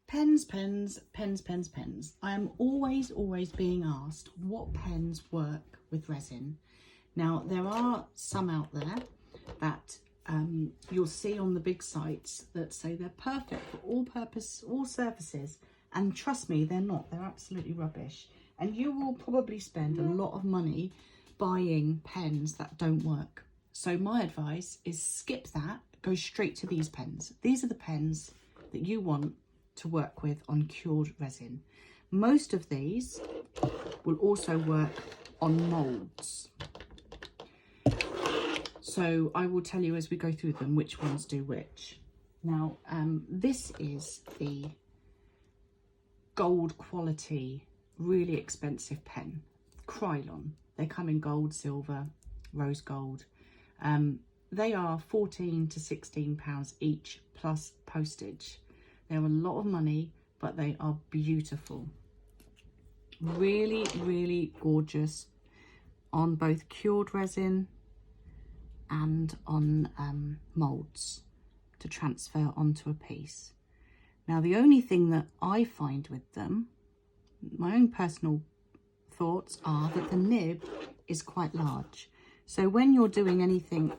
Pens, pens, pens, pens, pens. I am always being asked what pens work with resin. Now, there are some out there that you'll see on the big sites that say they're perfect for all surfaces. And trust me, they're not. They're absolutely rubbish. And you will probably spend a lot of money buying pens that don't work. So my advice is skip that, go straight to these pens. These are the pens that you want to work with on cured resin. Most of these will also work on moulds. So I will tell you as we go through them which ones do which. Now, this is the gold quality, really expensive pen, Krylon. They come in gold, silver, rose gold. They are £14 to £16 each plus postage. They're a lot of money, but they are beautiful. Really gorgeous on both cured resin and on moulds to transfer onto a piece. Now, the only thing that I find with them, my own personal thoughts are that the nib is quite large. So when you're doing anything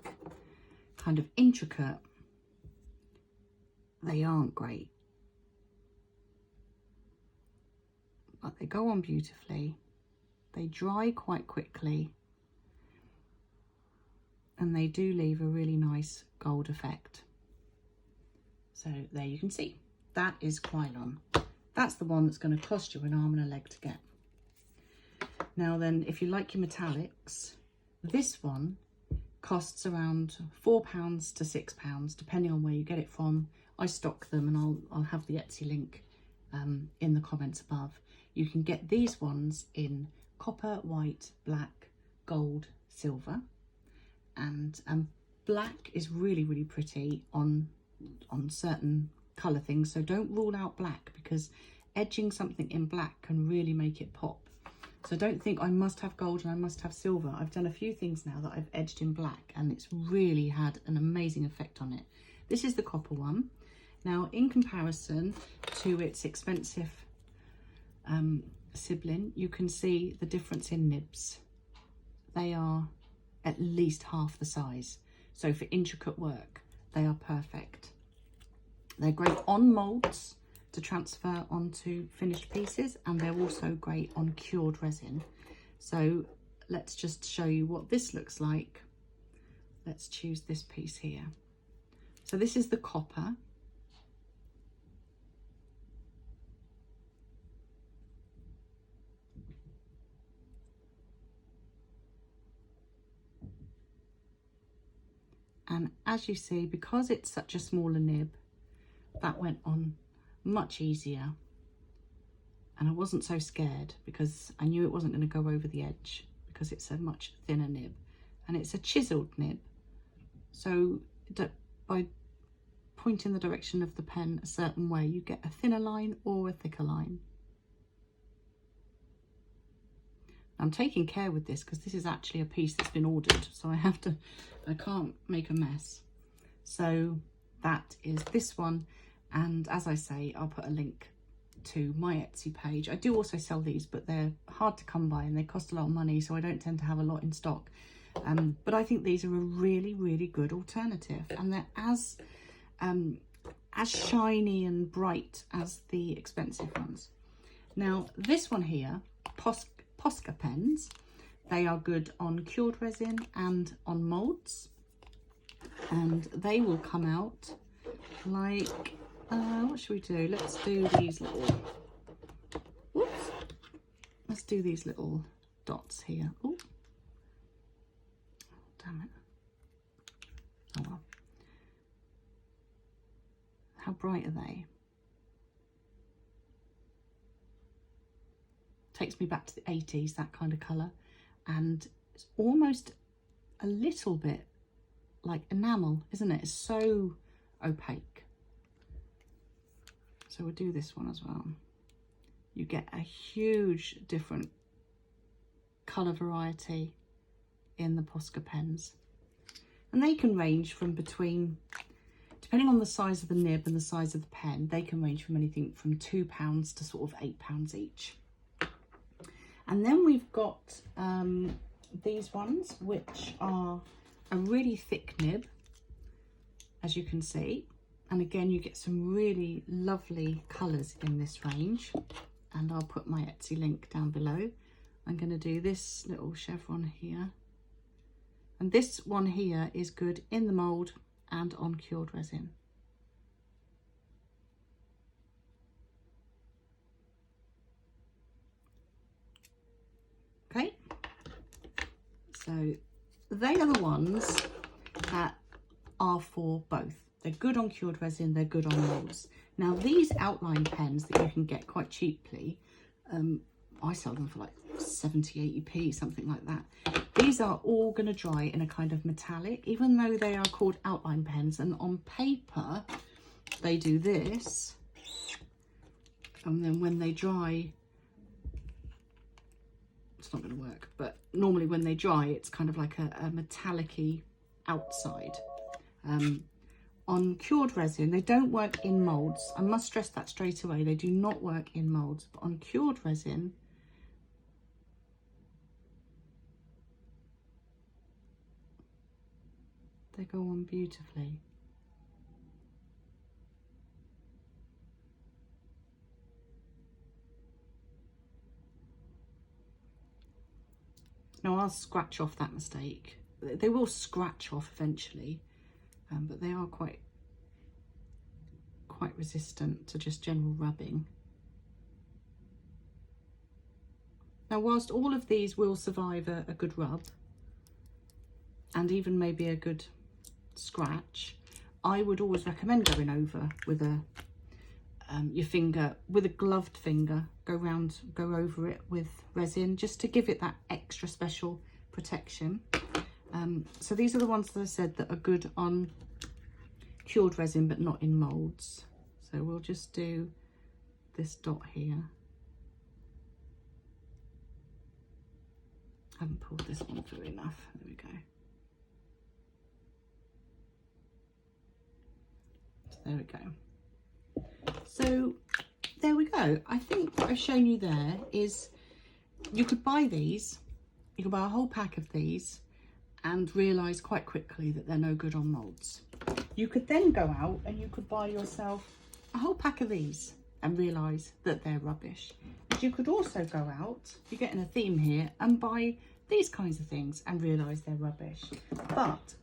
kind of intricate, they aren't great. But they go on beautifully. They dry quite quickly. And they do leave a really nice gold effect. So there you can see. That is Krylon. That's the one that's going to cost you an arm and a leg to get. Now then, if you like your metallics, this one costs around £4 to £6, depending on where you get it from. I stock them, and I'll have the Etsy link in the comments above. You can get these ones in copper, white, black, gold, silver, and black is really pretty on certain colour things. So don't rule out black, because edging something in black can really make it pop. So don't think I must have gold and I must have silver. I've done a few things now that I've edged in black, and it's really had an amazing effect on it. This is the copper one. Now, in comparison to its expensive sibling, you can see the difference in nibs. They are at least half the size. So for intricate work, they are perfect. They're great on moulds to transfer onto finished pieces, and they're also great on cured resin. So let's just show you what this looks like. Let's choose this piece here. So this is the copper. And as you see, because it's such a smaller nib, that went on much easier. And I wasn't so scared, because I knew it wasn't going to go over the edge, because it's a much thinner nib. And it's a chiseled nib. So by pointing the direction of the pen a certain way, you get a thinner line or a thicker line. I'm taking care with this because this is actually a piece that's been ordered, so I can't make a mess. So that is this one, and as I say, I'll put a link to my Etsy page. I do also sell these, but they're hard to come by and they cost a lot of money, so I don't tend to have a lot in stock. But I think these are a really good alternative, and they're as shiny and bright as the expensive ones. Now, this one here, Posca pens, they are good on cured resin and on moulds, and they will come out like, what should we do? Let's do these little, whoops, let's do these little dots here. Oh, damn it. Oh well. How bright are they? Takes me back to the 80s, that kind of colour, and it's almost a little bit like enamel, isn't it? It's so opaque. So we'll do this one as well. You get a huge different colour variety in the Posca pens, and they can range from between depending on the size of the nib and the size of the pen, they can range from anything from £2 to sort of £8 each. And then we've got these ones, which are a really thick nib, as you can see. And again, you get some really lovely colours in this range. And I'll put my Etsy link down below. I'm going to do this little chevron here. And this one here is good in the mould and on cured resin. Okay, so they are the ones that are for both. They're good on cured resin, they're good on moulds. Now these outline pens that you can get quite cheaply, I sell them for like 70, 80p, something like that. These are all going to dry in a kind of metallic, even though they are called outline pens, and on paper they do this, and then when they dry, it's not going to work, but normally when they dry it's kind of like a metallic-y outside. On cured resin, they don't work in moulds. I must stress that straight away, they do not work in moulds, but on cured resin they go on beautifully. Now I'll scratch off that mistake. They will scratch off eventually, but they are quite resistant to just general rubbing. Now whilst all of these will survive a good rub, and even maybe a good scratch, I would always recommend going over with your finger, with a gloved finger, go over it with resin, just to give it that extra special protection. So these are the ones that I said that are good on cured resin but not in moulds. So we'll just do this dot here. I haven't pulled this one through enough. There we go. There we go. So there we go. I think what I've shown you there is you could buy these, you could buy a whole pack of these and realise quite quickly that they're no good on moulds. You could then go out and you could buy yourself a whole pack of these and realise that they're rubbish. But you could also go out, you're getting a theme here, and buy these kinds of things and realise they're rubbish. But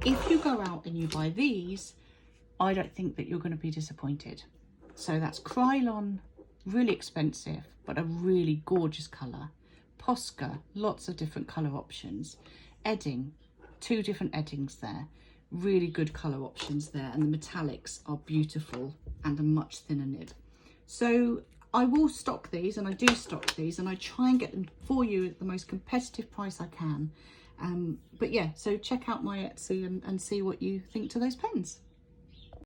if you go out and you buy these, I don't think that you're going to be disappointed. So that's Krylon, really expensive, but a really gorgeous colour. Posca, lots of different colour options. Edding, 2 different Eddings there. Really good colour options there, and the metallics are beautiful and a much thinner nib. So I will stock these, and I do stock these, and I try and get them for you at the most competitive price I can. But yeah, so check out my Etsy and see what you think to those pens.